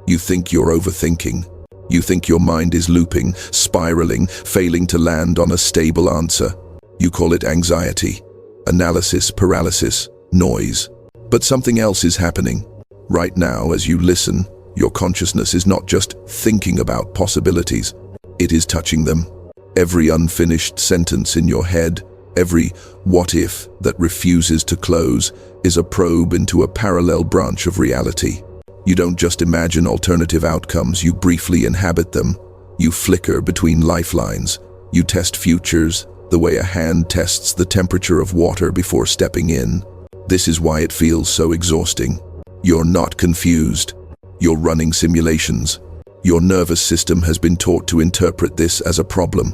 You think you're overthinking. You think your mind is looping, spiraling, failing to land on a stable answer. You call it anxiety, analysis paralysis, noise. But something else is happening. Right now, as you listen, your consciousness is not just thinking about possibilities, it is touching them. Every unfinished sentence in your head, every what if that refuses to close, is a probe into a parallel branch of reality. You don't just imagine alternative outcomes, you briefly inhabit them. You flicker between lifelines. You test futures, the way a hand tests the temperature of water before stepping in. This is why it feels so exhausting. You're not confused. You're running simulations. Your nervous system has been taught to interpret this as a problem.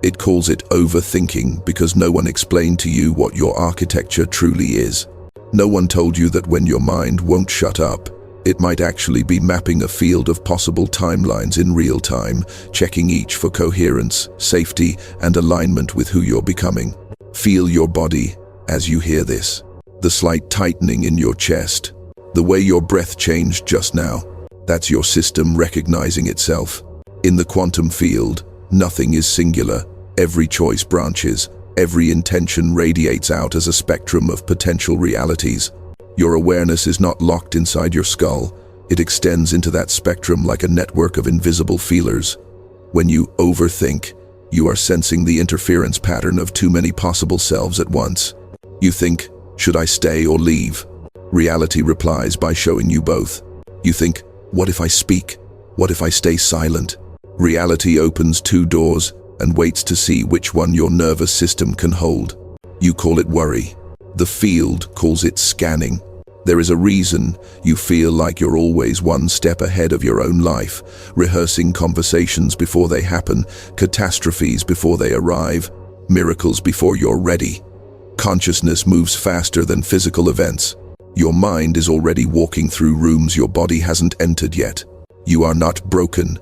It calls it overthinking because no one explained to you what your architecture truly is. No one told you that when your mind won't shut up, it might actually be mapping a field of possible timelines in real time, checking each for coherence, safety, and alignment with who you're becoming. Feel your body as you hear this. The slight tightening in your chest. The way your breath changed just now. That's your system recognizing itself. In the quantum field, nothing is singular. Every choice branches. Every intention radiates out as a spectrum of potential realities. Your awareness is not locked inside your skull. It extends into that spectrum like a network of invisible feelers. When you overthink, you are sensing the interference pattern of too many possible selves at once. You think, should I stay or leave? Reality replies by showing you both. You think, what if I speak? What if I stay silent? Reality opens two doors and waits to see which one your nervous system can hold. You call it worry. The field calls it scanning. There is a reason you feel like you're always one step ahead of your own life, rehearsing conversations before they happen, catastrophes before they arrive, miracles before you're ready. Consciousness moves faster than physical events. Your mind is already walking through rooms your body hasn't entered yet. You are not broken.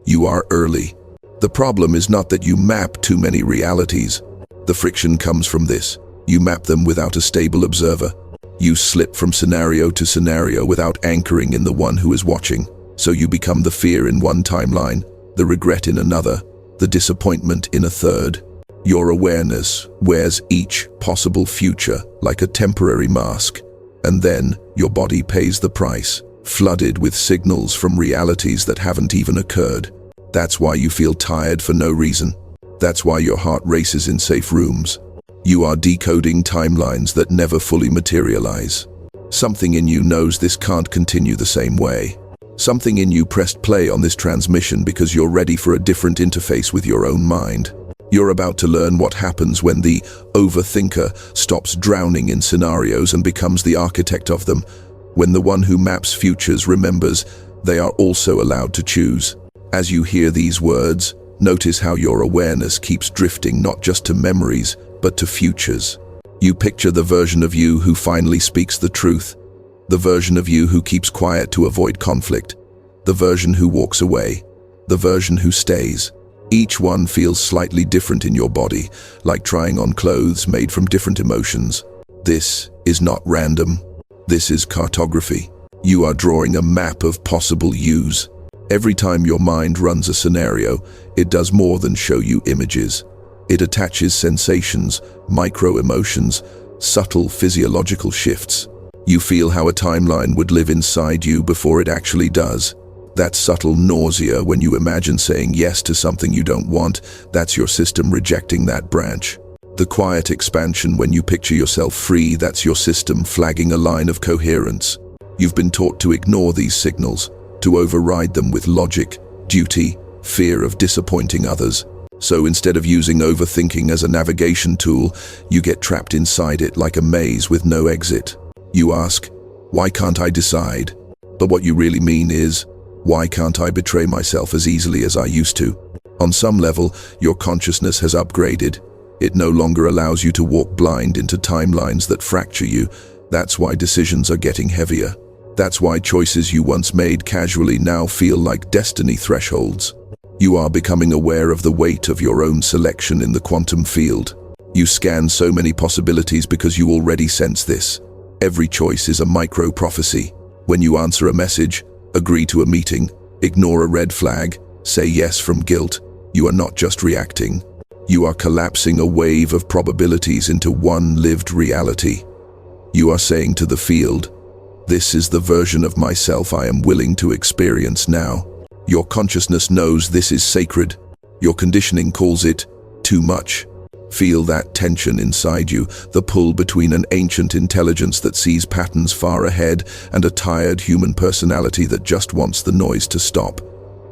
You are early. The problem is not that you map too many realities. The friction comes from this. You map them without a stable observer. You slip from scenario to scenario without anchoring in the one who is watching. So you become the fear in one timeline, the regret in another, the disappointment in a third. Your awareness wears each possible future like a temporary mask. And then your body pays the price, flooded with signals from realities that haven't even occurred. That's why you feel tired for no reason. That's why your heart races in safe rooms. You are decoding timelines that never fully materialize. Something in you knows this can't continue the same way. Something in you pressed play on this transmission because you're ready for a different interface with your own mind. You're about to learn what happens when the overthinker stops drowning in scenarios and becomes the architect of them. When the one who maps futures remembers they are also allowed to choose. As you hear these words, notice how your awareness keeps drifting not just to memories, but to futures. You picture the version of you who finally speaks the truth, the version of you who keeps quiet to avoid conflict, the version who walks away, the version who stays. Each one feels slightly different in your body, like trying on clothes made from different emotions. This is not random. This is cartography. You are drawing a map of possible yous. Every time your mind runs a scenario, it does more than show you images. It attaches sensations, micro-emotions, subtle physiological shifts. You feel how a timeline would live inside you before it actually does. That subtle nausea when you imagine saying yes to something you don't want, that's your system rejecting that branch. The quiet expansion when you picture yourself free, that's your system flagging a line of coherence. You've been taught to ignore these signals, to override them with logic, duty, fear of disappointing others. So instead of using overthinking as a navigation tool, you get trapped inside it like a maze with no exit. You ask, why can't I decide? But what you really mean is, why can't I betray myself as easily as I used to? On some level, your consciousness has upgraded. It no longer allows you to walk blind into timelines that fracture you. That's why decisions are getting heavier. That's why choices you once made casually now feel like destiny thresholds. You are becoming aware of the weight of your own selection in the quantum field. You scan so many possibilities because you already sense this. Every choice is a micro-prophecy. When you answer a message, Agree to a meeting, ignore a red flag, say yes from guilt. You are not just reacting. You are collapsing a wave of probabilities into one lived reality. You are saying to the field, "This is the version of myself I am willing to experience now." Your consciousness knows this is sacred. Your conditioning calls it too much. Feel that tension inside you, the pull between an ancient intelligence that sees patterns far ahead and a tired human personality that just wants the noise to stop.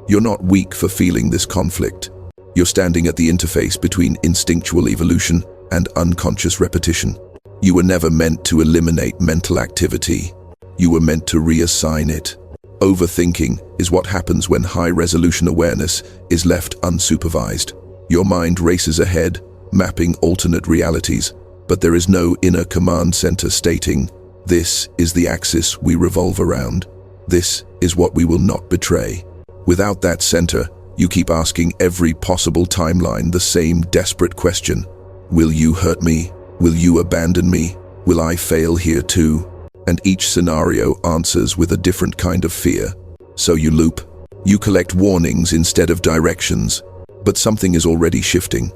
You're not weak for feeling this conflict. You're standing at the interface between instinctual evolution and unconscious repetition. You were never meant to eliminate mental activity. You were meant to reassign it. Overthinking is what happens when high-resolution awareness is left unsupervised. Your mind races ahead, mapping alternate realities, but there is no inner command center stating, "This is the axis we revolve around. This is what we will not betray." Without that center, you keep asking every possible timeline the same desperate question. Will you hurt me? Will you abandon me? Will I fail here too? And each scenario answers with a different kind of fear. So you loop. You collect warnings instead of directions, but something is already shifting.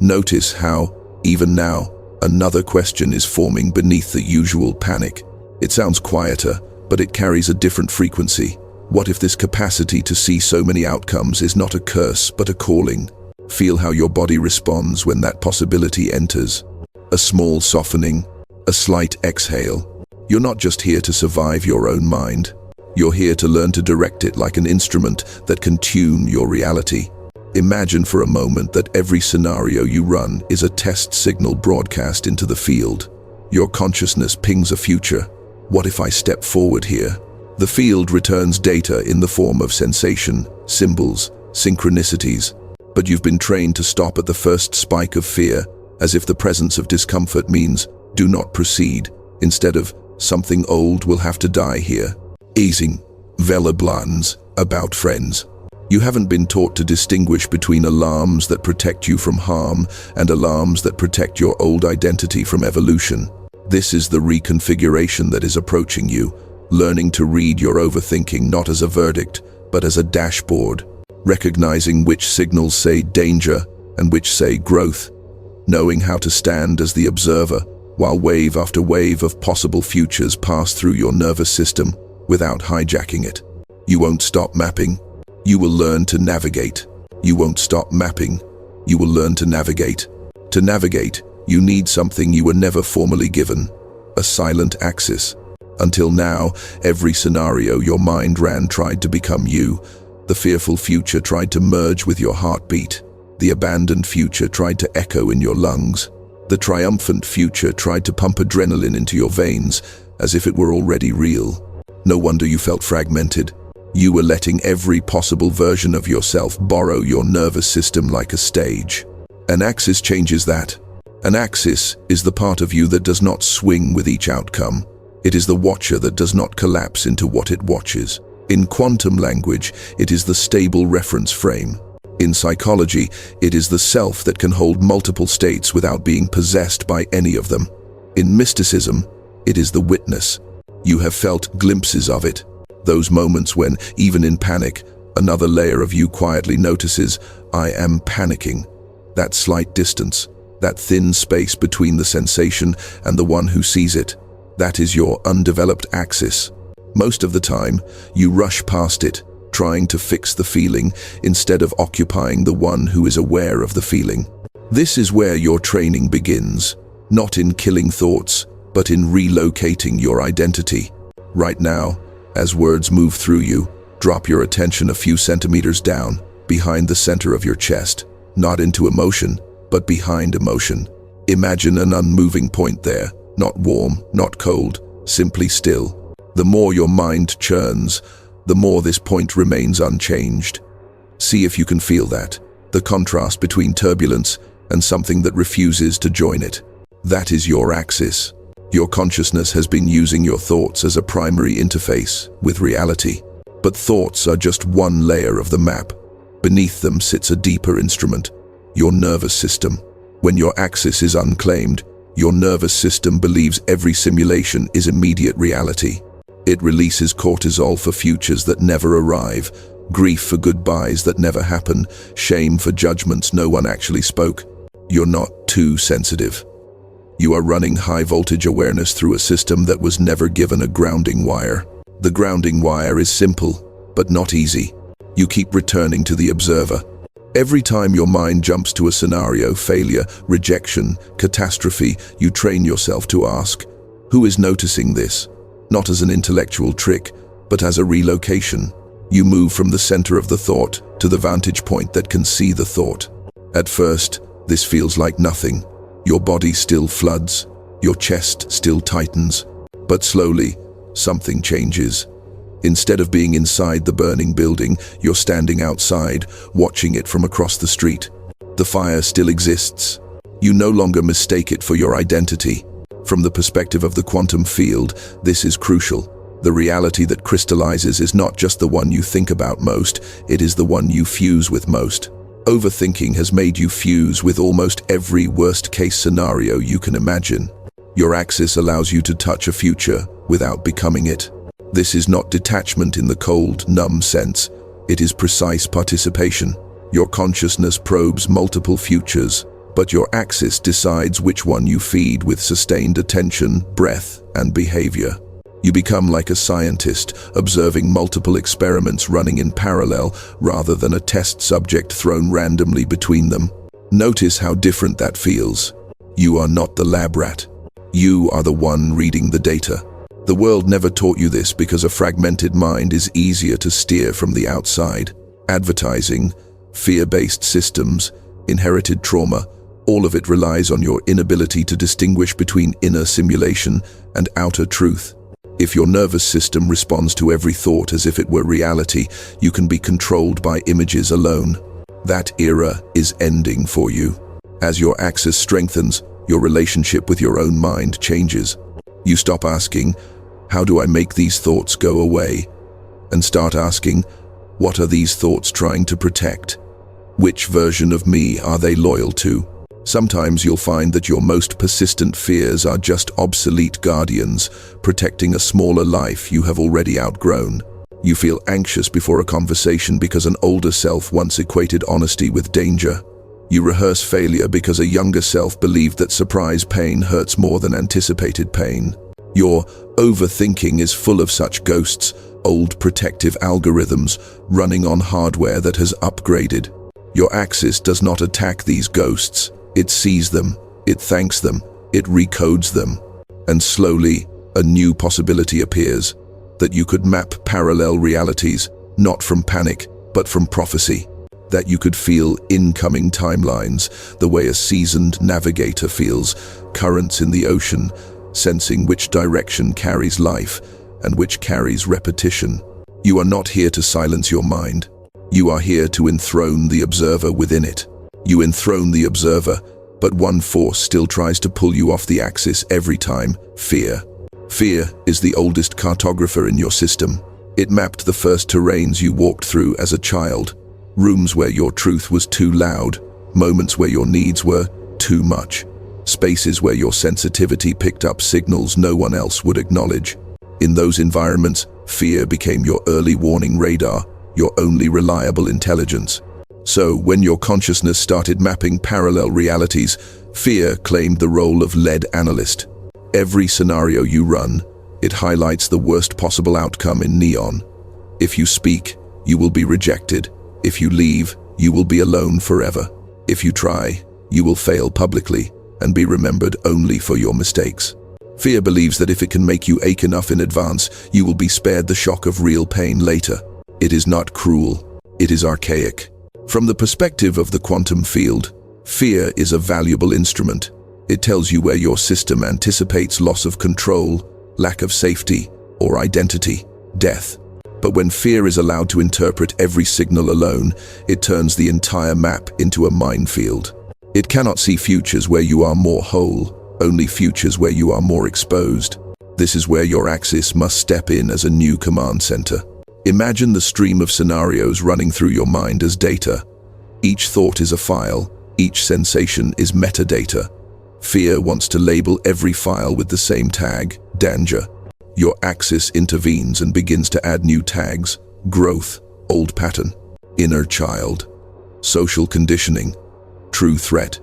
Notice how, even now, another question is forming beneath the usual panic. It sounds quieter, but it carries a different frequency. What if this capacity to see so many outcomes is not a curse, but a calling? Feel how your body responds when that possibility enters. A small softening, a slight exhale. You're not just here to survive your own mind. You're here to learn to direct it like an instrument that can tune your reality. Imagine for a moment that every scenario you run is a test signal broadcast into the field. Your consciousness pings a future. What if I step forward here? The field returns data in the form of sensation, symbols, synchronicities. But you've been trained to stop at the first spike of fear, as if the presence of discomfort means, "Do not proceed," instead of, "Something old will have to die here." Easing, Velleblans, about friends. You haven't been taught to distinguish between alarms that protect you from harm and alarms that protect your old identity from evolution. This is the reconfiguration that is approaching you, learning to read your overthinking not as a verdict, but as a dashboard, recognizing which signals say danger and which say growth, knowing how to stand as the observer while wave after wave of possible futures pass through your nervous system without hijacking it. You won't stop mapping. You will learn to navigate. You won't stop mapping. You will learn to navigate. To navigate, you need something you were never formally given, a silent axis. Until now, every scenario your mind ran tried to become you. The fearful future tried to merge with your heartbeat. The abandoned future tried to echo in your lungs. The triumphant future tried to pump adrenaline into your veins, as if it were already real. No wonder you felt fragmented. You were letting every possible version of yourself borrow your nervous system like a stage. An axis changes that. An axis is the part of you that does not swing with each outcome. It is the watcher that does not collapse into what it watches. In quantum language, it is the stable reference frame. In psychology, it is the self that can hold multiple states without being possessed by any of them. In mysticism, it is the witness. You have felt glimpses of it. Those moments when, even in panic, another layer of you quietly notices, "I am panicking." That slight distance, that thin space between the sensation and the one who sees it, that is your undeveloped axis. Most of the time, you rush past it, trying to fix the feeling instead of occupying the one who is aware of the feeling. This is where your training begins, not in killing thoughts, but in relocating your identity. Right now, as words move through you, drop your attention a few centimeters down, behind the center of your chest, not into emotion, but behind emotion. Imagine an unmoving point there, not warm, not cold, simply still. The more your mind churns, the more this point remains unchanged. See if you can feel that, the contrast between turbulence and something that refuses to join it. That is your axis. Your consciousness has been using your thoughts as a primary interface with reality. But thoughts are just one layer of the map. Beneath them sits a deeper instrument, your nervous system. When your axis is unclaimed, your nervous system believes every simulation is immediate reality. It releases cortisol for futures that never arrive, grief for goodbyes that never happen, shame for judgments no one actually spoke. You're not too sensitive. You are running high-voltage awareness through a system that was never given a grounding wire. The grounding wire is simple, but not easy. You keep returning to the observer. Every time your mind jumps to a scenario, failure, rejection, catastrophe, you train yourself to ask, who is noticing this? Not as an intellectual trick, but as a relocation. You move from the center of the thought to the vantage point that can see the thought. At first, this feels like nothing. Your body still floods, your chest still tightens, but slowly, something changes. Instead of being inside the burning building, you're standing outside, watching it from across the street. The fire still exists. You no longer mistake it for your identity. From the perspective of the quantum field, this is crucial. The reality that crystallizes is not just the one you think about most, it is the one you fuse with most. Overthinking has made you fuse with almost every worst-case scenario you can imagine. Your axis allows you to touch a future without becoming it. This is not detachment in the cold, numb sense. It is precise participation. Your consciousness probes multiple futures, but your axis decides which one you feed with sustained attention, breath, and behavior. You become like a scientist, observing multiple experiments running in parallel rather than a test subject thrown randomly between them. Notice how different that feels. You are not the lab rat. You are the one reading the data. The world never taught you this because a fragmented mind is easier to steer from the outside. Advertising, fear-based systems, inherited trauma, all of it relies on your inability to distinguish between inner simulation and outer truth. If your nervous system responds to every thought as if it were reality, you can be controlled by images alone. That era is ending for you. As your axis strengthens, your relationship with your own mind changes. You stop asking, how do I make these thoughts go away? And start asking, what are these thoughts trying to protect? Which version of me are they loyal to? Sometimes you'll find that your most persistent fears are just obsolete guardians, protecting a smaller life you have already outgrown. You feel anxious before a conversation because an older self once equated honesty with danger. You rehearse failure because a younger self believed that surprise pain hurts more than anticipated pain. Your overthinking is full of such ghosts, old protective algorithms running on hardware that has upgraded. Your axis does not attack these ghosts. It sees them, it thanks them, it recodes them. And slowly, a new possibility appears, that you could map parallel realities, not from panic, but from prophecy. That you could feel incoming timelines, the way a seasoned navigator feels currents in the ocean, sensing which direction carries life and which carries repetition. You are not here to silence your mind. You are here to enthrone the observer within it. You enthrone the observer, but one force still tries to pull you off the axis every time: fear. Fear is the oldest cartographer in your system. It mapped the first terrains you walked through as a child. Rooms where your truth was too loud, moments where your needs were too much, spaces where your sensitivity picked up signals no one else would acknowledge. In those environments, fear became your early warning radar, your only reliable intelligence. So, when your consciousness started mapping parallel realities, fear claimed the role of lead analyst. Every scenario you run, it highlights the worst possible outcome in neon. If you speak, you will be rejected. If you leave, you will be alone forever. If you try, you will fail publicly and be remembered only for your mistakes. Fear believes that if it can make you ache enough in advance, you will be spared the shock of real pain later. It is not cruel. It is archaic. From the perspective of the quantum field, fear is a valuable instrument. It tells you where your system anticipates loss of control, lack of safety, or identity, death. But when fear is allowed to interpret every signal alone, it turns the entire map into a minefield. It cannot see futures where you are more whole, only futures where you are more exposed. This is where your axis must step in as a new command center. Imagine the stream of scenarios running through your mind as data. Each thought is a file, each sensation is metadata. Fear wants to label every file with the same tag, danger. Your axis intervenes and begins to add new tags: growth, old pattern, inner child, social conditioning, true threat,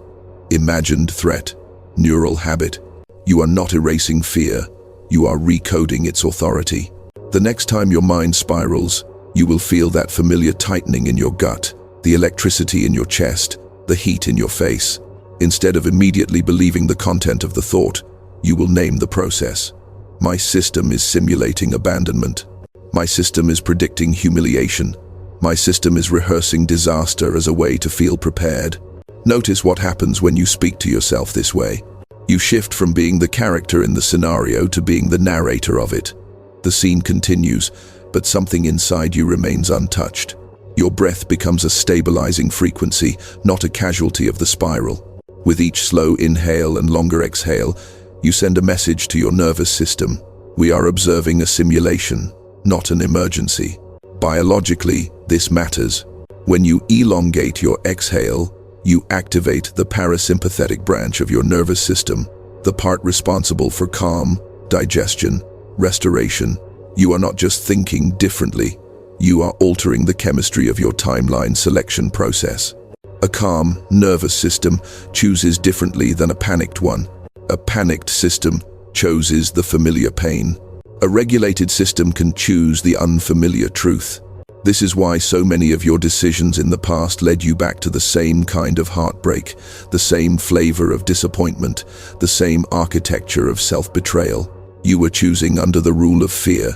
imagined threat, neural habit. You are not erasing fear, you are recoding its authority. The next time your mind spirals, you will feel that familiar tightening in your gut, the electricity in your chest, the heat in your face. Instead of immediately believing the content of the thought, you will name the process. My system is simulating abandonment. My system is predicting humiliation. My system is rehearsing disaster as a way to feel prepared. Notice what happens when you speak to yourself this way. You shift from being the character in the scenario to being the narrator of it. The scene continues, but something inside you remains untouched. Your breath becomes a stabilizing frequency, not a casualty of the spiral. With each slow inhale and longer exhale, you send a message to your nervous system. We are observing a simulation, not an emergency. Biologically, this matters. When you elongate your exhale, you activate the parasympathetic branch of your nervous system, the part responsible for calm, digestion, restoration. You are not just thinking differently, you are altering the chemistry of your timeline selection process. A calm, nervous system chooses differently than a panicked one. A panicked system chooses the familiar pain. A regulated system can choose the unfamiliar truth. This is why so many of your decisions in the past led you back to the same kind of heartbreak, the same flavor of disappointment, the same architecture of self-betrayal. You were choosing under the rule of fear,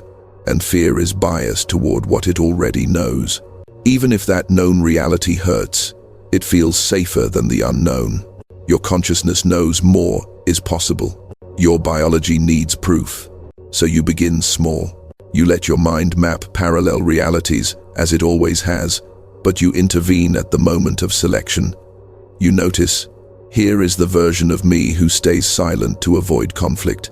and fear is biased toward what it already knows. Even if that known reality hurts, it feels safer than the unknown. Your consciousness knows more is possible. Your biology needs proof. So you begin small. You let your mind map parallel realities, as it always has, but you intervene at the moment of selection. You notice, here is the version of me who stays silent to avoid conflict.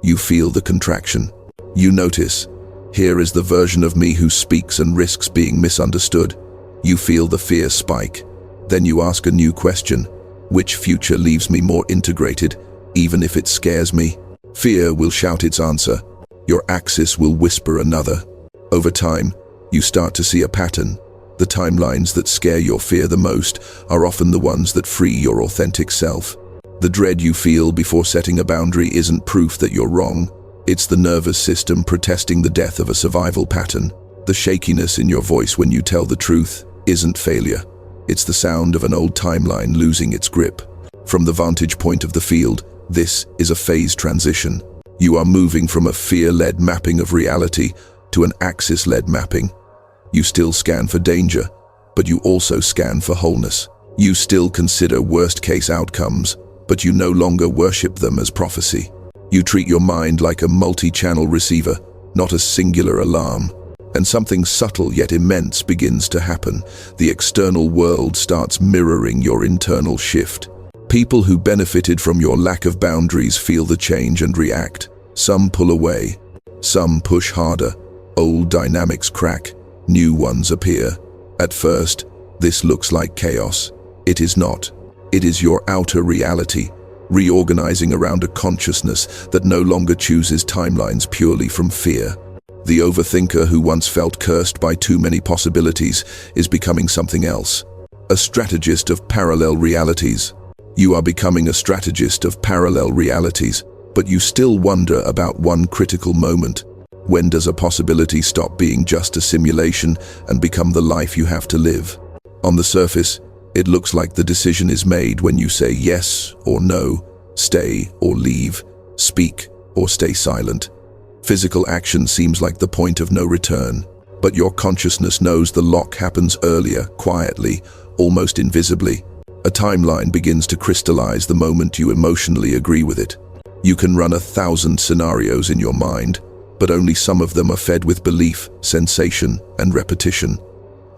You feel the contraction. You notice, here is the version of me who speaks and risks being misunderstood. You feel the fear spike. Then you ask a new question. Which future leaves me more integrated, even if it scares me? Fear will shout its answer. Your axis will whisper another. Over time, you start to see a pattern. The timelines that scare your fear the most are often the ones that free your authentic self. The dread you feel before setting a boundary isn't proof that you're wrong. It's the nervous system protesting the death of a survival pattern. The shakiness in your voice when you tell the truth isn't failure. It's the sound of an old timeline losing its grip. From the vantage point of the field, this is a phase transition. You are moving from a fear-led mapping of reality to an axis-led mapping. You still scan for danger, but you also scan for wholeness. You still consider worst-case outcomes, but you no longer worship them as prophecy. You treat your mind like a multi-channel receiver, not a singular alarm. And something subtle yet immense begins to happen. The external world starts mirroring your internal shift. People who benefited from your lack of boundaries feel the change and react. Some pull away. Some push harder. Old dynamics crack. New ones appear. At first, this looks like chaos. It is not. It is your outer reality, reorganizing around a consciousness that no longer chooses timelines purely from fear. The overthinker who once felt cursed by too many possibilities is becoming something else. A strategist of parallel realities. You are becoming a strategist of parallel realities, but you still wonder about one critical moment. When does a possibility stop being just a simulation and become the life you have to live? On the surface, it looks like the decision is made when you say yes or no, stay or leave, speak or stay silent. Physical action seems like the point of no return, but your consciousness knows the lock happens earlier, quietly, almost invisibly. A timeline begins to crystallize the moment you emotionally agree with it. You can run 1,000 scenarios in your mind, but only some of them are fed with belief, sensation, and repetition.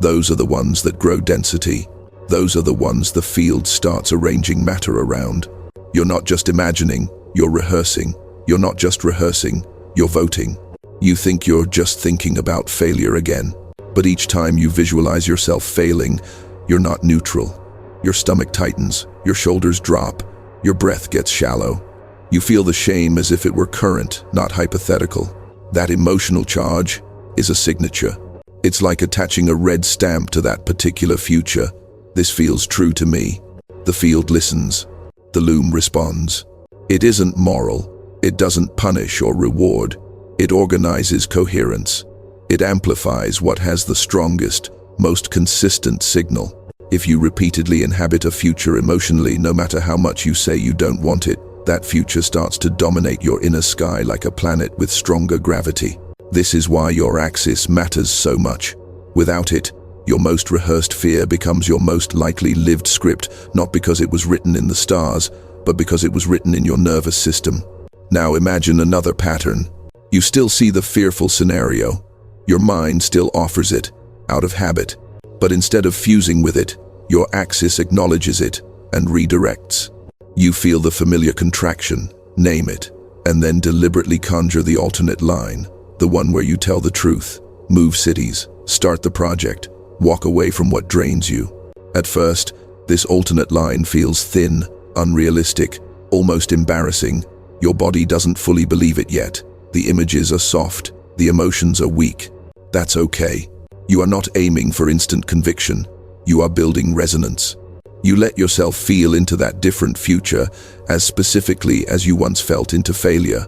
Those are the ones that grow density. Those are the ones the field starts arranging matter around. You're not just imagining, you're rehearsing. You're not just rehearsing, you're voting. You think you're just thinking about failure again, but each time you visualize yourself failing, you're not neutral. Your stomach tightens, your shoulders drop, your breath gets shallow. You feel the shame as if it were current, not hypothetical. That emotional charge is a signature. It's like attaching a red stamp to that particular future. This feels true to me. The field listens. The loom responds. It isn't moral. It doesn't punish or reward. It organizes coherence. It amplifies what has the strongest, most consistent signal. If you repeatedly inhabit a future emotionally, no matter how much you say you don't want it, that future starts to dominate your inner sky like a planet with stronger gravity. This is why your axis matters so much. Without it, your most rehearsed fear becomes your most likely lived script, not because it was written in the stars, but because it was written in your nervous system. Now imagine another pattern. You still see the fearful scenario. Your mind still offers it, out of habit. But instead of fusing with it, your axis acknowledges it and redirects. You feel the familiar contraction, name it, and then deliberately conjure the alternate line, the one where you tell the truth, move cities, start the project, walk away from what drains you. At first, this alternate line feels thin, unrealistic, almost embarrassing. Your body doesn't fully believe it yet. The images are soft, the emotions are weak. That's okay. You are not aiming for instant conviction. You are building resonance. You let yourself feel into that different future as specifically as you once felt into failure.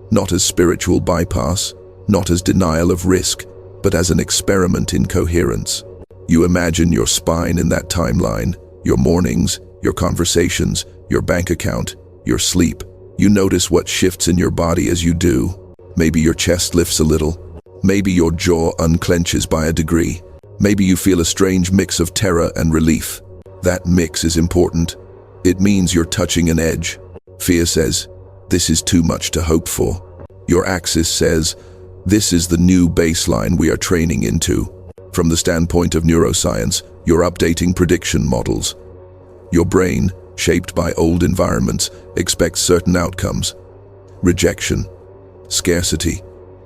Not as spiritual bypass, not as denial of risk, but as an experiment in coherence. You imagine your spine in that timeline, your mornings, your conversations, your bank account, your sleep. You notice what shifts in your body as you do. Maybe your chest lifts a little. Maybe your jaw unclenches by a degree. Maybe you feel a strange mix of terror and relief. That mix is important. It means you're touching an edge. Fear says, this is too much to hope for. Your axis says, this is the new baseline we are training into. From the standpoint of neuroscience, you're updating prediction models. Your brain, shaped by old environments, expects certain outcomes. Rejection, scarcity,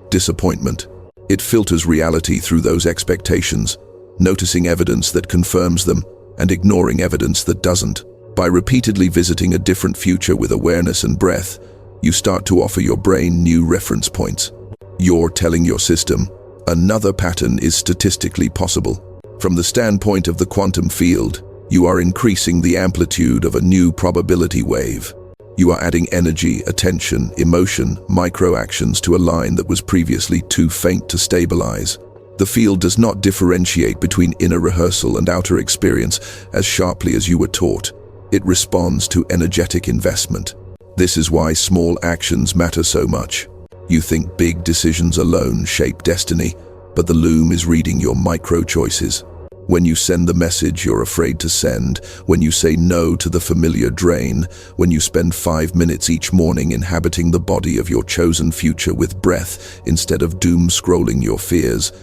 disappointment. It filters reality through those expectations, noticing evidence that confirms them and ignoring evidence that doesn't. By repeatedly visiting a different future with awareness and breath, you start to offer your brain new reference points. You're telling your system, another pattern is statistically possible. From the standpoint of the quantum field, you are increasing the amplitude of a new probability wave. You are adding energy, attention, emotion, micro-actions to a line that was previously too faint to stabilize. The field does not differentiate between inner rehearsal and outer experience as sharply as you were taught. It responds to energetic investment. This is why small actions matter so much. You think big decisions alone shape destiny, but the loom is reading your micro-choices. When you send the message you're afraid to send, when you say no to the familiar drain, when you spend 5 minutes each morning inhabiting the body of your chosen future with breath instead of doom-scrolling your fears,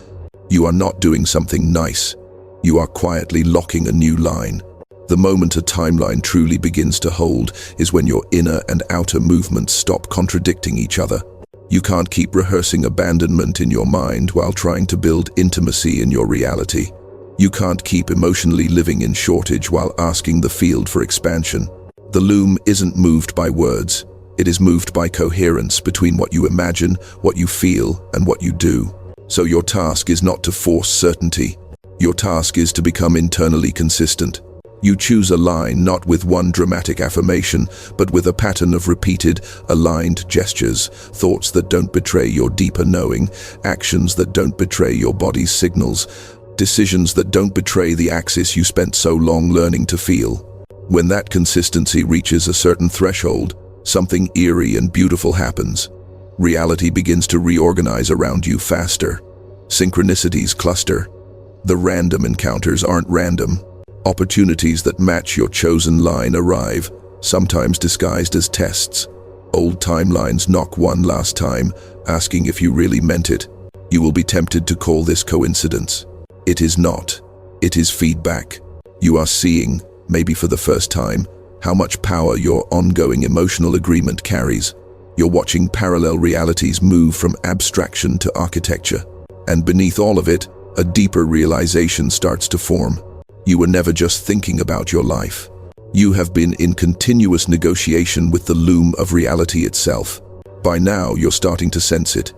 you are not doing something nice. You are quietly locking a new line. The moment a timeline truly begins to hold is when your inner and outer movements stop contradicting each other. You can't keep rehearsing abandonment in your mind while trying to build intimacy in your reality. You can't keep emotionally living in shortage while asking the field for expansion. The loom isn't moved by words. It is moved by coherence between what you imagine, what you feel, and what you do. So your task is not to force certainty. Your task is to become internally consistent. You choose a line not with one dramatic affirmation, but with a pattern of repeated, aligned gestures, thoughts that don't betray your deeper knowing, actions that don't betray your body's signals, decisions that don't betray the axis you spent so long learning to feel. When that consistency reaches a certain threshold, something eerie and beautiful happens. Reality begins to reorganize around you faster. Synchronicities cluster. The random encounters aren't random. Opportunities that match your chosen line arrive, sometimes disguised as tests. Old timelines knock one last time, asking if you really meant it. You will be tempted to call this coincidence. It is not. It is feedback. You are seeing, maybe for the first time, how much power your ongoing emotional agreement carries. You're watching parallel realities move from abstraction to architecture. And beneath all of it, a deeper realization starts to form. You were never just thinking about your life. You have been in continuous negotiation with the loom of reality itself. By now, you're starting to sense it.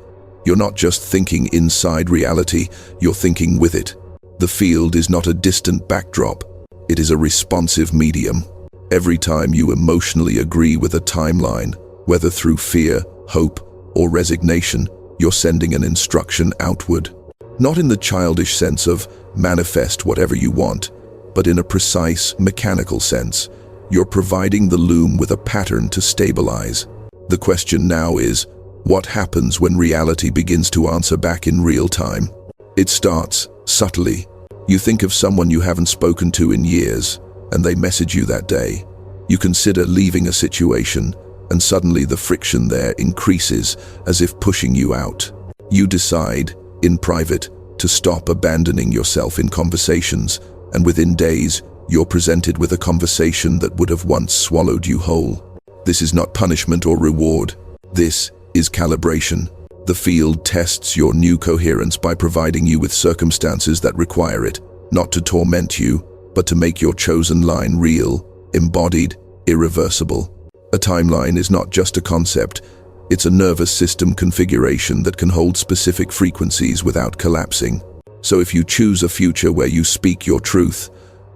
You're not just thinking inside reality, you're thinking with it. The field is not a distant backdrop, it is a responsive medium. Every time you emotionally agree with a timeline, whether through fear, hope, or resignation, you're sending an instruction outward. Not in the childish sense of manifest whatever you want, but in a precise, mechanical sense. You're providing the loom with a pattern to stabilize. The question now is, what happens when reality begins to answer back in real time? It starts subtly. You think of someone you haven't spoken to in years, and they message you that day. You consider leaving a situation, and suddenly the friction there increases, as if pushing you out. You decide, in private, to stop abandoning yourself in conversations, and within days, you're presented with a conversation that would have once swallowed you whole. This is not punishment or reward. This is calibration. The field tests your new coherence by providing you with circumstances that require it, not to torment you, but to make your chosen line real, embodied, irreversible. A timeline is not just a concept, it's a nervous system configuration that can hold specific frequencies without collapsing. So if you choose a future where you speak your truth,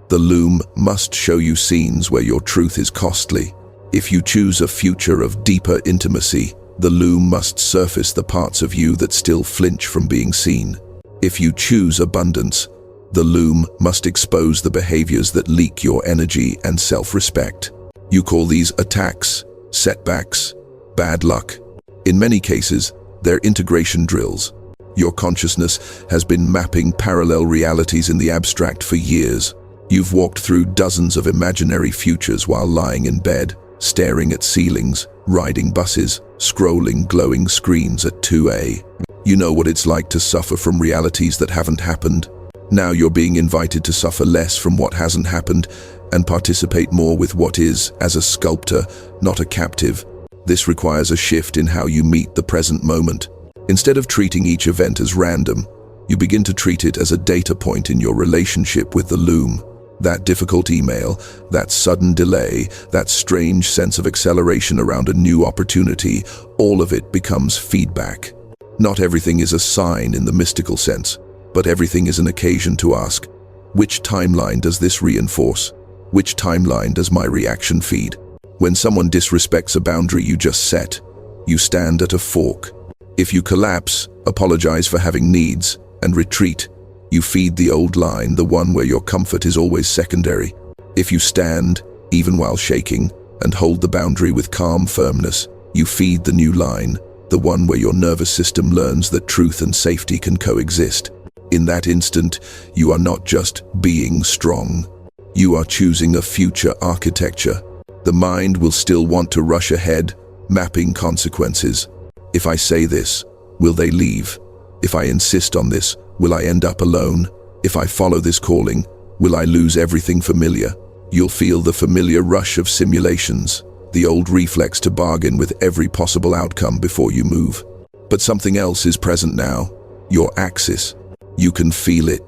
the loom must show you scenes where your truth is costly. If you choose a future of deeper intimacy, the loom must surface the parts of you that still flinch from being seen. If you choose abundance, the loom must expose the behaviors that leak your energy and self-respect. You call these attacks, setbacks, bad luck. In many cases, they're integration drills. Your consciousness has been mapping parallel realities in the abstract for years. You've walked through dozens of imaginary futures while lying in bed, staring at ceilings, riding buses, scrolling glowing screens at 2 a.m. You know what it's like to suffer from realities that haven't happened. Now you're being invited to suffer less from what hasn't happened and participate more with what is, as a sculptor, not a captive. This requires a shift in how you meet the present moment. Instead of treating each event as random, you begin to treat it as a data point in your relationship with the loom. That difficult email, that sudden delay, that strange sense of acceleration around a new opportunity, all of it becomes feedback. Not everything is a sign in the mystical sense, but everything is an occasion to ask, which timeline does this reinforce? Which timeline does my reaction feed? When someone disrespects a boundary you just set, you stand at a fork. If you collapse, apologize for having needs, and retreat, you feed the old line, the one where your comfort is always secondary. If you stand, even while shaking, and hold the boundary with calm firmness, you feed the new line, the one where your nervous system learns that truth and safety can coexist. In that instant, you are not just being strong. You are choosing a future architecture. The mind will still want to rush ahead, mapping consequences. If I say this, will they leave? If I insist on this, will I end up alone? If I follow this calling, will I lose everything familiar? You'll feel the familiar rush of simulations, the old reflex to bargain with every possible outcome before you move. But something else is present now, your axis. You can feel it,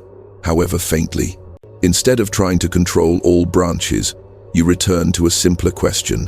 however faintly. Instead of trying to control all branches, you return to a simpler question.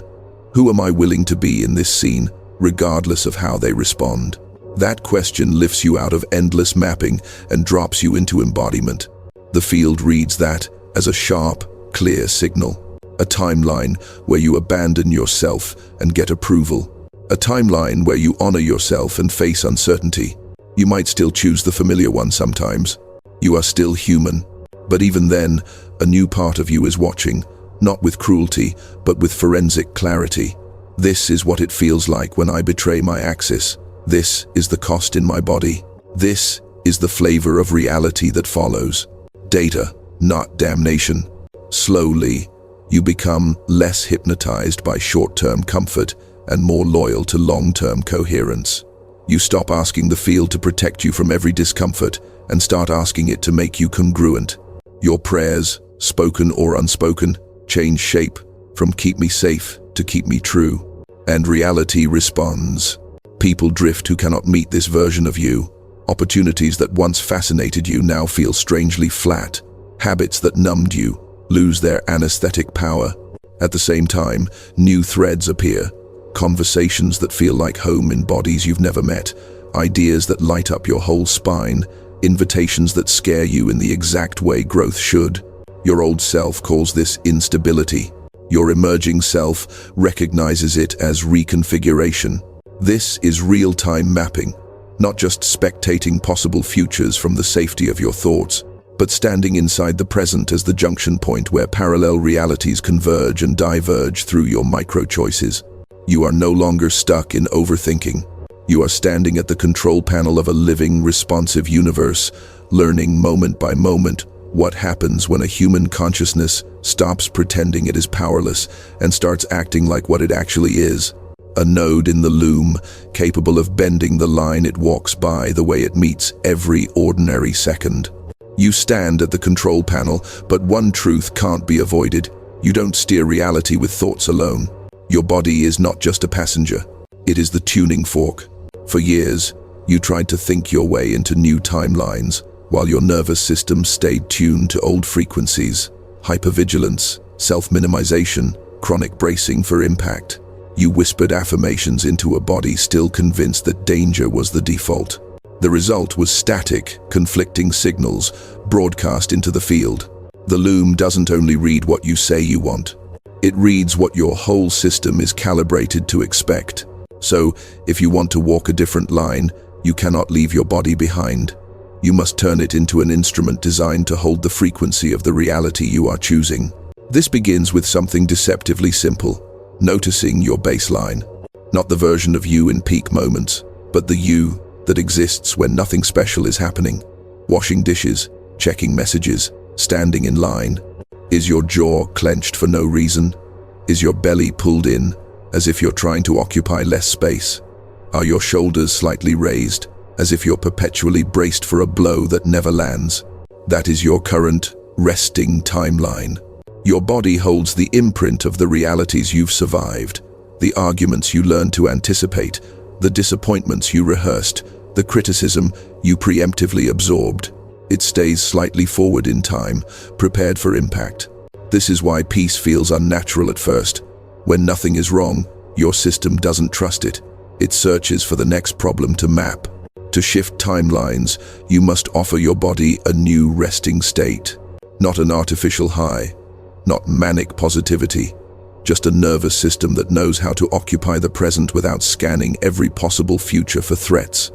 Who am I willing to be in this scene, regardless of how they respond? That question lifts you out of endless mapping and drops you into embodiment. The field reads that as a sharp, clear signal. A timeline where you abandon yourself and get approval. A timeline where you honor yourself and face uncertainty. You might still choose the familiar one sometimes. You are still human. But even then, a new part of you is watching, not with cruelty, but with forensic clarity. This is what it feels like when I betray my axis. This is the cost in my body. This is the flavor of reality that follows. Data, not damnation. Slowly, you become less hypnotized by short-term comfort and more loyal to long-term coherence. You stop asking the field to protect you from every discomfort and start asking it to make you congruent. Your prayers, spoken or unspoken, change shape from keep me safe to keep me true. And reality responds. People drift who cannot meet this version of you. Opportunities that once fascinated you now feel strangely flat. Habits that numbed you lose their anesthetic power. At the same time, new threads appear. Conversations that feel like home in bodies you've never met. ideas that light up your whole spine, invitations that scare you in the exact way growth should. Your old self calls this instability. Your emerging self recognizes it as reconfiguration. This is real-time mapping, not just spectating possible futures from the safety of your thoughts, but standing inside the present as the junction point where parallel realities converge and diverge through your micro-choices. You are no longer stuck in overthinking. You are standing at the control panel of a living, responsive universe, learning moment by moment what happens when a human consciousness stops pretending it is powerless and starts acting like what it actually is. A node in the loom, capable of bending the line it walks by the way it meets every ordinary second. You stand at the control panel, but one truth can't be avoided. You don't steer reality with thoughts alone. Your body is not just a passenger. It is the tuning fork. For years, you tried to think your way into new timelines, while your nervous system stayed tuned to old frequencies. Hypervigilance, self-minimization, chronic bracing for impact. You whispered affirmations into a body still convinced that danger was the default. The result was static, conflicting signals broadcast into the field. The loom doesn't only read what you say you want. It reads what your whole system is calibrated to expect. So, if you want to walk a different line, you cannot leave your body behind. You must turn it into an instrument designed to hold the frequency of the reality you are choosing. This begins with something deceptively simple: noticing your baseline. Not the version of you in peak moments, but the you that exists when nothing special is happening. Washing dishes, checking messages, standing in line. Is your jaw clenched for no reason? Is your belly pulled in, as if you're trying to occupy less space? Are your shoulders slightly raised, as if you're perpetually braced for a blow that never lands? That is your current, resting timeline. Your body holds the imprint of the realities you've survived, the arguments you learned to anticipate, the disappointments you rehearsed, the criticism you preemptively absorbed. It stays slightly forward in time, prepared for impact. This is why peace feels unnatural at first. When nothing is wrong, your system doesn't trust it. It searches for the next problem to map. To shift timelines, you must offer your body a new resting state. Not an artificial high, not manic positivity, just a nervous system that knows how to occupy the present without scanning every possible future for threats.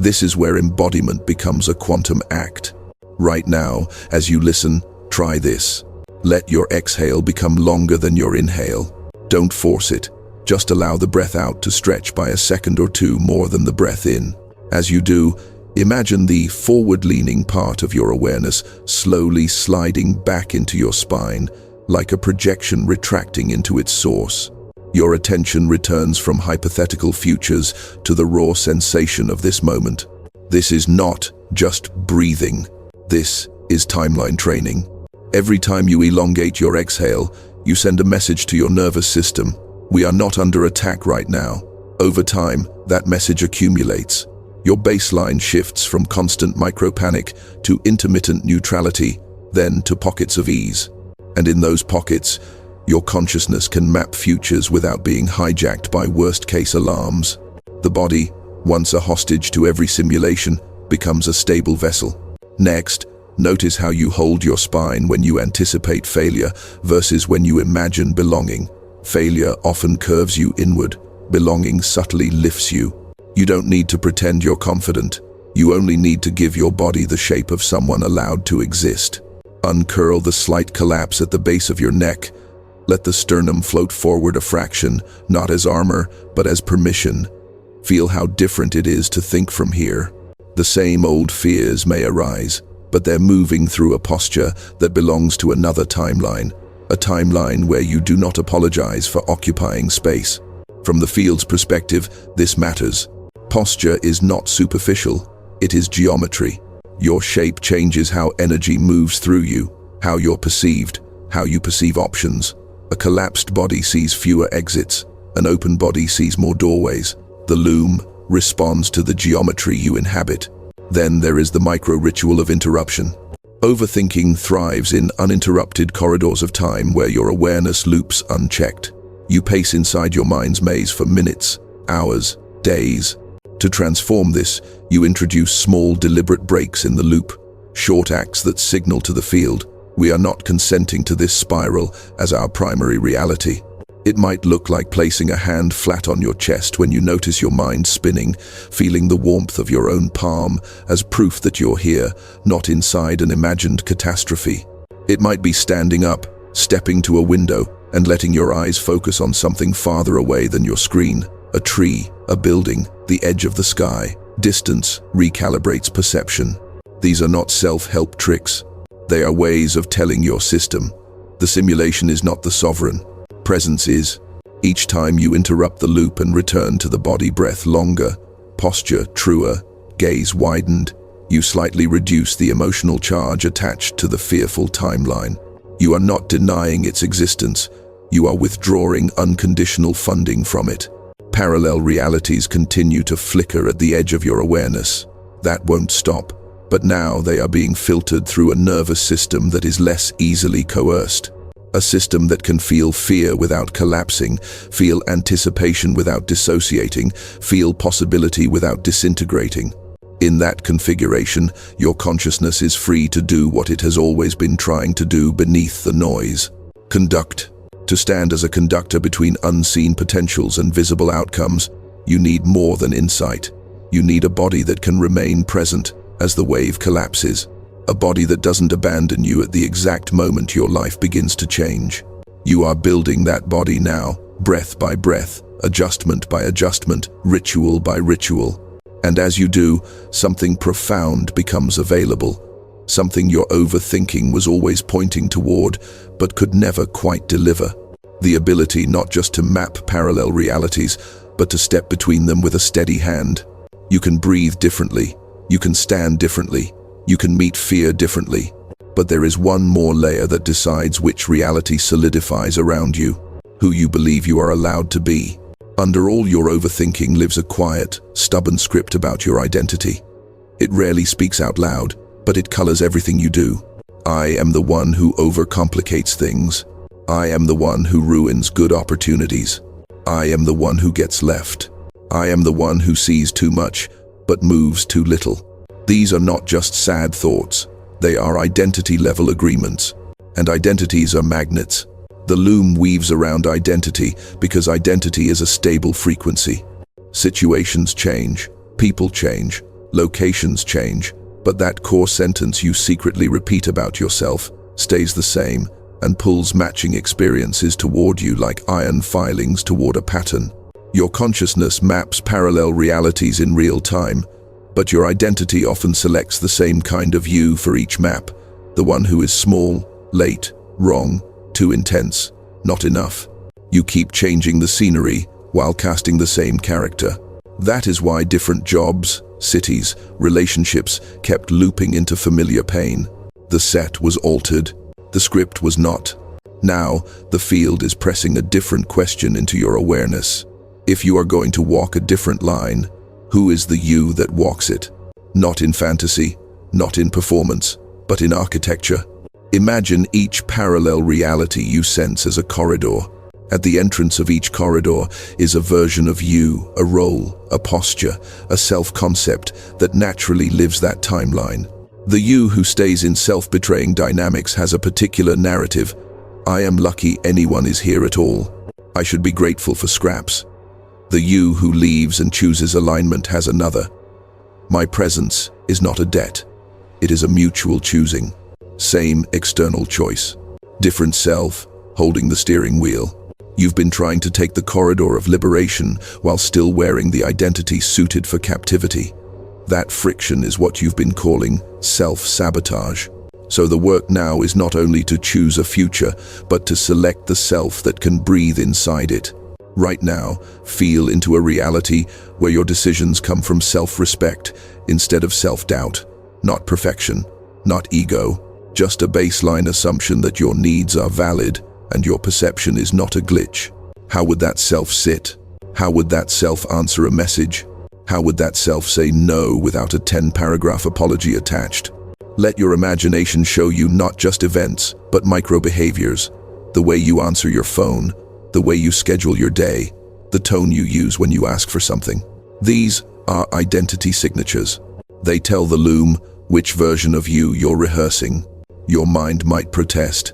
This is where embodiment becomes a quantum act. Right now, as you listen, try this. Let your exhale become longer than your inhale. Don't force it. Just allow the breath out to stretch by a second or two more than the breath in. As you do, imagine the forward-leaning part of your awareness slowly sliding back into your spine, like a projection retracting into its source. Your attention returns from hypothetical futures to the raw sensation of this moment. This is not just breathing. This is timeline training. Every time you elongate your exhale, you send a message to your nervous system. We are not under attack right now. Over time, that message accumulates. Your baseline shifts from constant micro-panic to intermittent neutrality, then to pockets of ease. And in those pockets, your consciousness can map futures without being hijacked by worst-case alarms. The body, once a hostage to every simulation, becomes a stable vessel. Next, notice how you hold your spine when you anticipate failure versus when you imagine belonging. Failure often curves you inward. Belonging subtly lifts you. You don't need to pretend you're confident. You only need to give your body the shape of someone allowed to exist. Uncurl the slight collapse at the base of your neck. Let the sternum float forward a fraction, not as armor, but as permission. Feel how different it is to think from here. The same old fears may arise, but they're moving through a posture that belongs to another timeline, a timeline where you do not apologize for occupying space. From the field's perspective, this matters. Posture is not superficial, it is geometry. Your shape changes how energy moves through you, how you're perceived, how you perceive options. A collapsed body sees fewer exits, an open body sees more doorways. The loom responds to the geometry you inhabit. Then there is the micro-ritual of interruption. Overthinking thrives in uninterrupted corridors of time where your awareness loops unchecked. You pace inside your mind's maze for minutes, hours, days. To transform this, you introduce small, deliberate breaks in the loop, short acts that signal to the field, we are not consenting to this spiral as our primary reality. It might look like placing a hand flat on your chest when you notice your mind spinning, feeling the warmth of your own palm as proof that you're here, not inside an imagined catastrophe. It might be standing up, stepping to a window, and letting your eyes focus on something farther away than your screen. A tree, a building, the edge of the sky. Distance recalibrates perception. These are not self-help tricks. They are ways of telling your system. The simulation is not the sovereign. Presence is. Each time you interrupt the loop and return to the body breath longer, posture truer, gaze widened, you slightly reduce the emotional charge attached to the fearful timeline. You are not denying its existence. You are withdrawing unconditional funding from it. Parallel realities continue to flicker at the edge of your awareness. That won't stop, but now they are being filtered through a nervous system that is less easily coerced. A system that can feel fear without collapsing, feel anticipation without dissociating, feel possibility without disintegrating. In that configuration, your consciousness is free to do what it has always been trying to do beneath the noise. Conduct. To stand as a conductor between unseen potentials and visible outcomes, you need more than insight. You need a body that can remain present as the wave collapses. A body that doesn't abandon you at the exact moment your life begins to change. You are building that body now, breath by breath, adjustment by adjustment, ritual by ritual. And as you do, something profound becomes available. Something your overthinking was always pointing toward, but could never quite deliver. The ability not just to map parallel realities, but to step between them with a steady hand. You can breathe differently. You can stand differently. You can meet fear differently. But there is one more layer that decides which reality solidifies around you, who you believe you are allowed to be. Under all your overthinking lives a quiet, stubborn script about your identity. It rarely speaks out loud, but it colors everything you do. I am the one who overcomplicates things. I am the one who ruins good opportunities. I am the one who gets left. I am the one who sees too much, but moves too little. These are not just sad thoughts. They are identity-level agreements. And identities are magnets. The loom weaves around identity because identity is a stable frequency. Situations change, people change, locations change, but that core sentence you secretly repeat about yourself stays the same and pulls matching experiences toward you like iron filings toward a pattern. Your consciousness maps parallel realities in real time, but your identity often selects the same kind of you for each map, the one who is small, late, wrong, too intense, not enough. You keep changing the scenery while casting the same character. That is why different jobs, cities, relationships kept looping into familiar pain. The set was altered. The script was not. Now, the field is pressing a different question into your awareness. If you are going to walk a different line, who is the you that walks it? Not in fantasy, not in performance, but in architecture. Imagine each parallel reality you sense as a corridor. At the entrance of each corridor is a version of you, a role, a posture, a self-concept that naturally lives that timeline. The you who stays in self-betraying dynamics has a particular narrative. I am lucky anyone is here at all. I should be grateful for scraps. The you who leaves and chooses alignment has another. My presence is not a debt. It is a mutual choosing. Same external choice. Different self, holding the steering wheel. You've been trying to take the corridor of liberation while still wearing the identity suited for captivity. That friction is what you've been calling self-sabotage. So the work now is not only to choose a future, but to select the self that can breathe inside it. Right now, feel into a reality where your decisions come from self-respect instead of self-doubt. Not perfection, not ego, just a baseline assumption that your needs are valid and your perception is not a glitch. How would that self sit? How would that self answer a message? How would that self say no without a 10-paragraph apology attached? Let your imagination show you not just events, but micro-behaviors. The way you answer your phone, the way you schedule your day, the tone you use when you ask for something. These are identity signatures. They tell the loom which version of you you're rehearsing. Your mind might protest.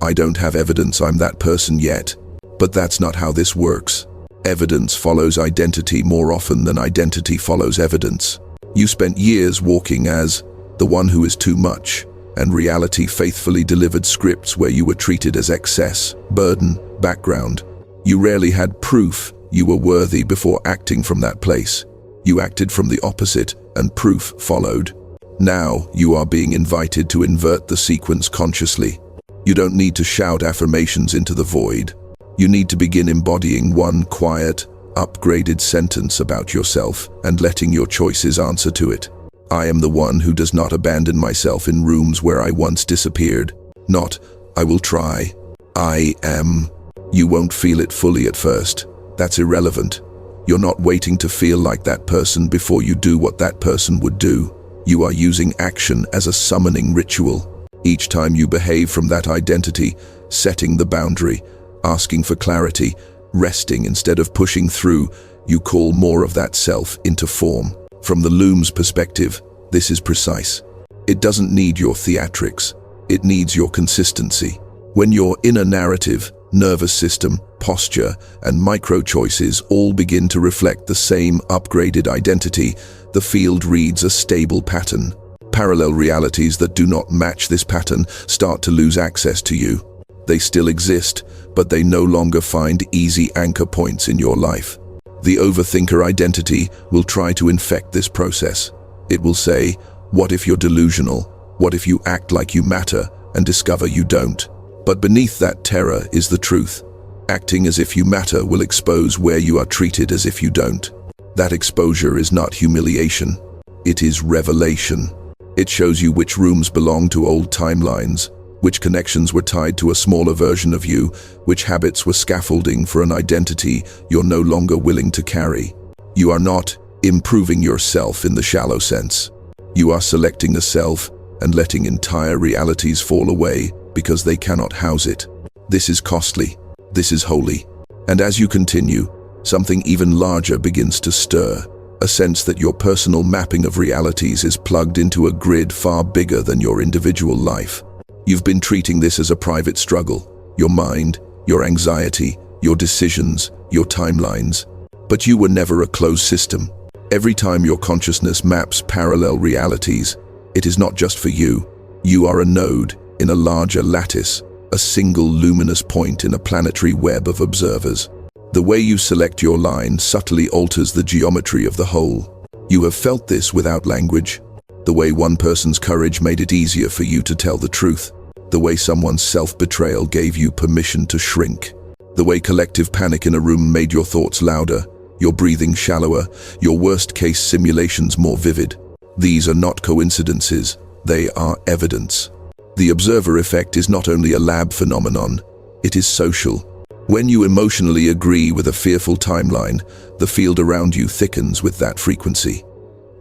I don't have evidence I'm that person yet. But that's not how this works. Evidence follows identity more often than identity follows evidence. You spent years walking as the one who is too much, and reality faithfully delivered scripts where you were treated as excess, burden, background. You rarely had proof you were worthy before acting from that place. You acted from the opposite, and proof followed. Now you are being invited to invert the sequence consciously. You don't need to shout affirmations into the void. You need to begin embodying one quiet, upgraded sentence about yourself and letting your choices answer to it. I am the one who does not abandon myself in rooms where I once disappeared. Not, I will try. I am. You won't feel it fully at first. That's irrelevant. You're not waiting to feel like that person before you do what that person would do. You are using action as a summoning ritual. Each time you behave from that identity, setting the boundary, asking for clarity, resting instead of pushing through, you call more of that self into form. From the loom's perspective, this is precise. It doesn't need your theatrics. It needs your consistency. When your inner narrative, nervous system, posture, and micro-choices all begin to reflect the same upgraded identity, the field reads a stable pattern. Parallel realities that do not match this pattern start to lose access to you. They still exist, but they no longer find easy anchor points in your life. The overthinker identity will try to infect this process. It will say, what if you're delusional? What if you act like you matter and discover you don't? But beneath that terror is the truth. Acting as if you matter will expose where you are treated as if you don't. That exposure is not humiliation. It is revelation. It shows you which rooms belong to old timelines, which connections were tied to a smaller version of you, which habits were scaffolding for an identity you're no longer willing to carry. You are not improving yourself in the shallow sense. You are selecting a self and letting entire realities fall away because they cannot house it. This is costly. This is holy. And as you continue, something even larger begins to stir, a sense that your personal mapping of realities is plugged into a grid far bigger than your individual life. You've been treating this as a private struggle, your mind, your anxiety, your decisions, your timelines. But you were never a closed system. Every time your consciousness maps parallel realities, it is not just for you. You are a node in a larger lattice, a single luminous point in a planetary web of observers. The way you select your line subtly alters the geometry of the whole. You have felt this without language. The way one person's courage made it easier for you to tell the truth. The way someone's self-betrayal gave you permission to shrink. The way collective panic in a room made your thoughts louder, your breathing shallower, your worst-case simulations more vivid. These are not coincidences, they are evidence. The observer effect is not only a lab phenomenon, it is social. When you emotionally agree with a fearful timeline, the field around you thickens with that frequency.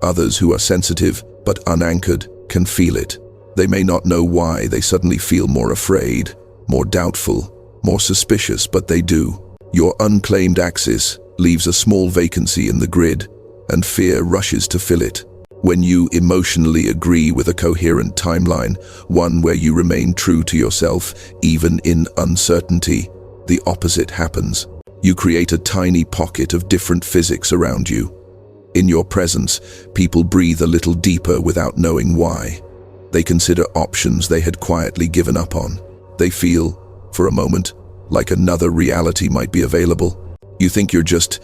Others who are sensitive but unanchored can feel it. They may not know why they suddenly feel more afraid, more doubtful, more suspicious, but they do. Your unclaimed axis leaves a small vacancy in the grid, and fear rushes to fill it. When you emotionally agree with a coherent timeline, one where you remain true to yourself, even in uncertainty, the opposite happens. You create a tiny pocket of different physics around you. In your presence, people breathe a little deeper without knowing why. They consider options they had quietly given up on. They feel, for a moment, like another reality might be available. You think you're just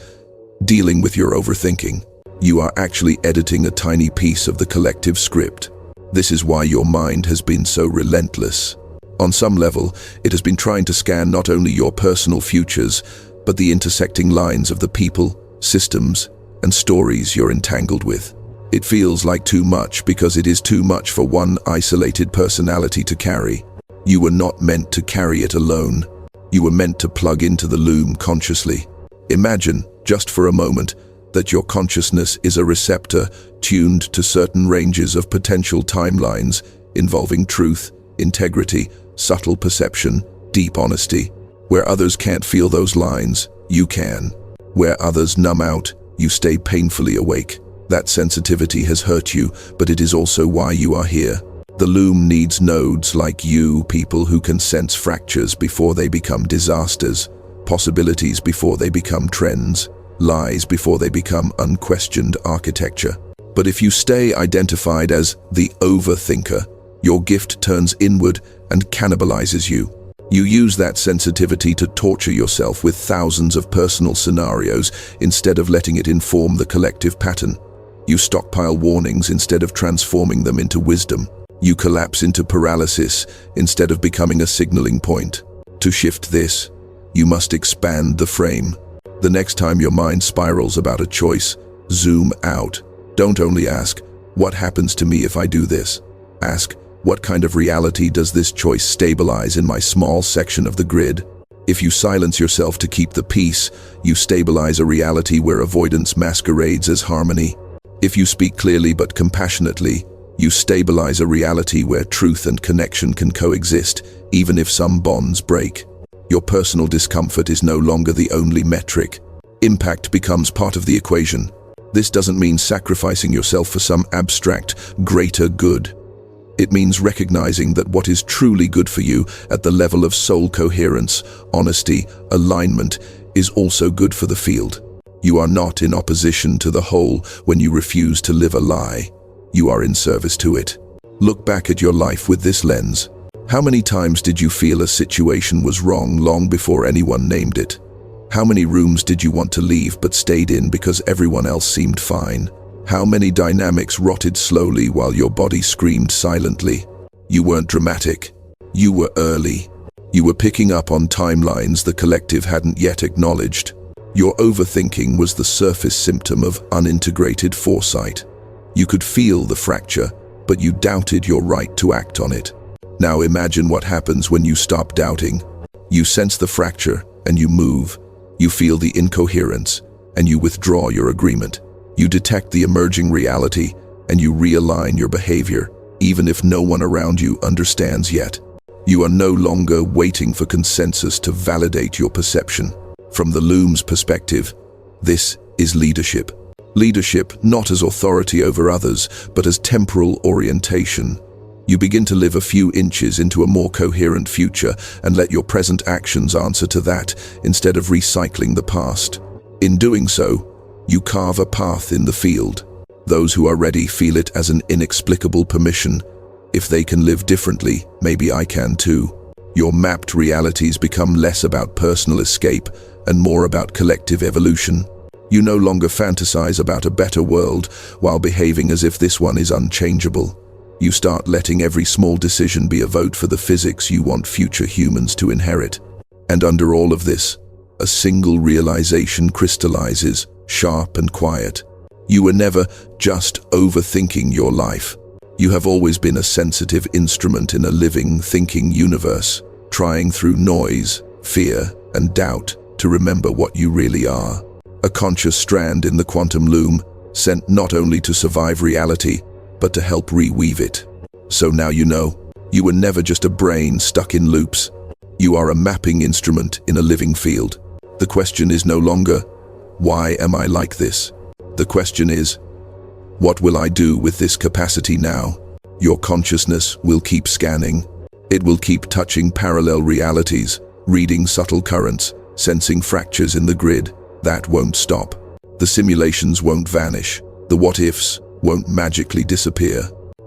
dealing with your overthinking. You are actually editing a tiny piece of the collective script. This is why your mind has been so relentless. On some level, it has been trying to scan not only your personal futures, but the intersecting lines of the people, systems, and stories you're entangled with. It feels like too much because it is too much for one isolated personality to carry. You were not meant to carry it alone. You were meant to plug into the loom consciously. Imagine, just for a moment, that your consciousness is a receptor tuned to certain ranges of potential timelines involving truth, integrity, subtle perception, deep honesty. Where others can't feel those lines, you can. Where others numb out, you stay painfully awake. That sensitivity has hurt you, but it is also why you are here. The loom needs nodes like you, people who can sense fractures before they become disasters, possibilities before they become trends, lies before they become unquestioned architecture. But if you stay identified as the overthinker, your gift turns inward and cannibalizes you. You use that sensitivity to torture yourself with thousands of personal scenarios instead of letting it inform the collective pattern. You stockpile warnings instead of transforming them into wisdom. You collapse into paralysis instead of becoming a signaling point. To shift this, you must expand the frame. The next time your mind spirals about a choice, zoom out. Don't only ask, what happens to me if I do this? Ask, what kind of reality does this choice stabilize in my small section of the grid? If you silence yourself to keep the peace, you stabilize a reality where avoidance masquerades as harmony. If you speak clearly but compassionately, you stabilize a reality where truth and connection can coexist, even if some bonds break. Your personal discomfort is no longer the only metric. Impact becomes part of the equation. This doesn't mean sacrificing yourself for some abstract, greater good. It means recognizing that what is truly good for you at the level of soul coherence, honesty, alignment, is also good for the field. You are not in opposition to the whole when you refuse to live a lie. You are in service to it. Look back at your life with this lens. How many times did you feel a situation was wrong long before anyone named it? How many rooms did you want to leave but stayed in because everyone else seemed fine? How many dynamics rotted slowly while your body screamed silently? You weren't dramatic. You were early. You were picking up on timelines the collective hadn't yet acknowledged. Your overthinking was the surface symptom of unintegrated foresight. You could feel the fracture, but you doubted your right to act on it. Now imagine what happens when you stop doubting. You sense the fracture and you move. You feel the incoherence and you withdraw your agreement. You detect the emerging reality and you realign your behavior, even if no one around you understands yet. You are no longer waiting for consensus to validate your perception. From the loom's perspective, this is leadership. Leadership not as authority over others, but as temporal orientation. You begin to live a few inches into a more coherent future and let your present actions answer to that instead of recycling the past. In doing so, you carve a path in the field. Those who are ready feel it as an inexplicable permission. If they can live differently, maybe I can too. Your mapped realities become less about personal escape and more about collective evolution. You no longer fantasize about a better world while behaving as if this one is unchangeable. You start letting every small decision be a vote for the physics you want future humans to inherit. And under all of this, a single realization crystallizes, sharp and quiet. You were never just overthinking your life. You have always been a sensitive instrument in a living, thinking universe, trying through noise, fear, and doubt to remember what you really are. A conscious strand in the quantum loom, sent not only to survive reality, but to help reweave it. So now you know, you were never just a brain stuck in loops. You are a mapping instrument in a living field. The question is no longer, why am I like this? The question is, what will I do with this capacity now? Your consciousness will keep scanning. It will keep touching parallel realities, reading subtle currents, sensing fractures in the grid. That won't stop. The simulations won't vanish. The what-ifs won't magically disappear.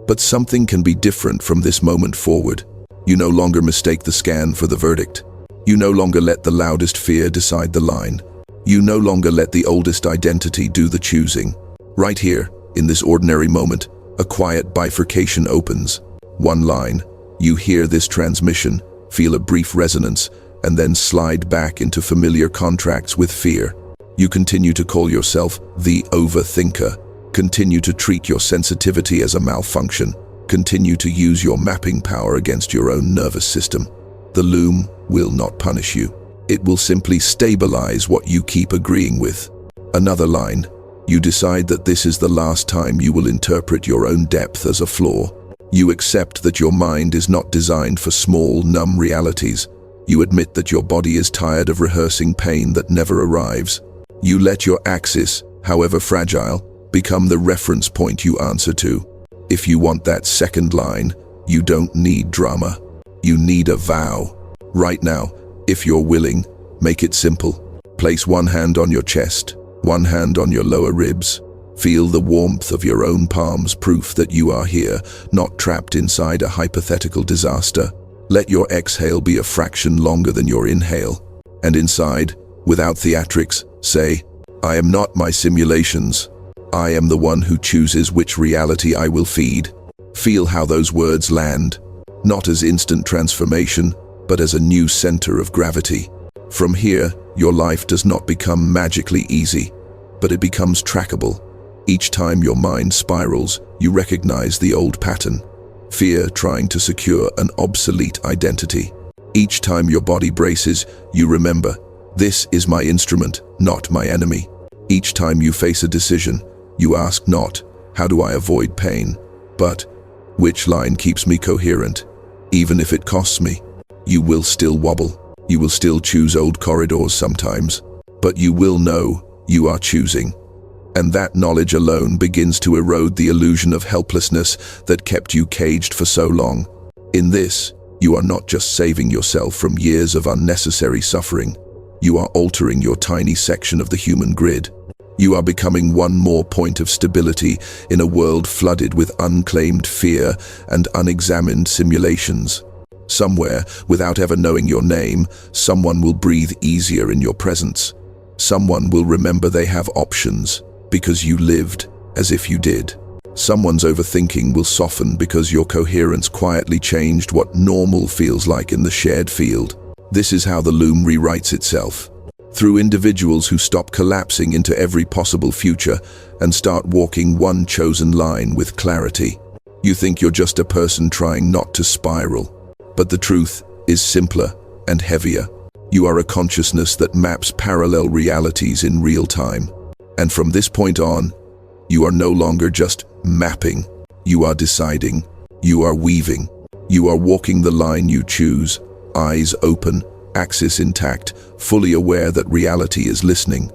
But something can be different from this moment forward. You no longer mistake the scan for the verdict. You no longer let the loudest fear decide the line. You no longer let the oldest identity do the choosing. Right here, in this ordinary moment, a quiet bifurcation opens. One line. You hear this transmission, feel a brief resonance, and then slide back into familiar contracts with fear. You continue to call yourself the overthinker. Continue to treat your sensitivity as a malfunction. Continue to use your mapping power against your own nervous system. The loom will not punish you. It will simply stabilize what you keep agreeing with. Another line. You decide that this is the last time you will interpret your own depth as a flaw. You accept that your mind is not designed for small, numb realities. You admit that your body is tired of rehearsing pain that never arrives. You let your axis, however fragile, Become the reference point you answer to. If you want that second line, you don't need drama. You need a vow. Right now, if you're willing, make it simple. Place one hand on your chest, one hand on your lower ribs. Feel the warmth of your own palms, proof that you are here, not trapped inside a hypothetical disaster. Let your exhale be a fraction longer than your inhale. And inside, without theatrics, say, I am not my simulations. I am the one who chooses which reality I will feed. Feel how those words land, not as instant transformation, but as a new center of gravity. From here, your life does not become magically easy, but it becomes trackable. Each time your mind spirals, you recognize the old pattern. Fear trying to secure an obsolete identity. Each time your body braces, you remember, this is my instrument, not my enemy. Each time you face a decision, you ask not, how do I avoid pain, but which line keeps me coherent? Even if it costs me, you will still wobble. You will still choose old corridors sometimes, but you will know you are choosing. And that knowledge alone begins to erode the illusion of helplessness that kept you caged for so long. In this, you are not just saving yourself from years of unnecessary suffering. You are altering your tiny section of the human grid. You are becoming one more point of stability in a world flooded with unclaimed fear and unexamined simulations. Somewhere, without ever knowing your name, someone will breathe easier in your presence. Someone will remember they have options because you lived as if you did. Someone's overthinking will soften because your coherence quietly changed what normal feels like in the shared field. This is how the loom rewrites itself. Through individuals who stop collapsing into every possible future and start walking one chosen line with clarity. You think you're just a person trying not to spiral, but the truth is simpler and heavier. You are a consciousness that maps parallel realities in real time. And from this point on, you are no longer just mapping. You are deciding. You are weaving. You are walking the line you choose, eyes open, axis intact, fully aware that reality is listening.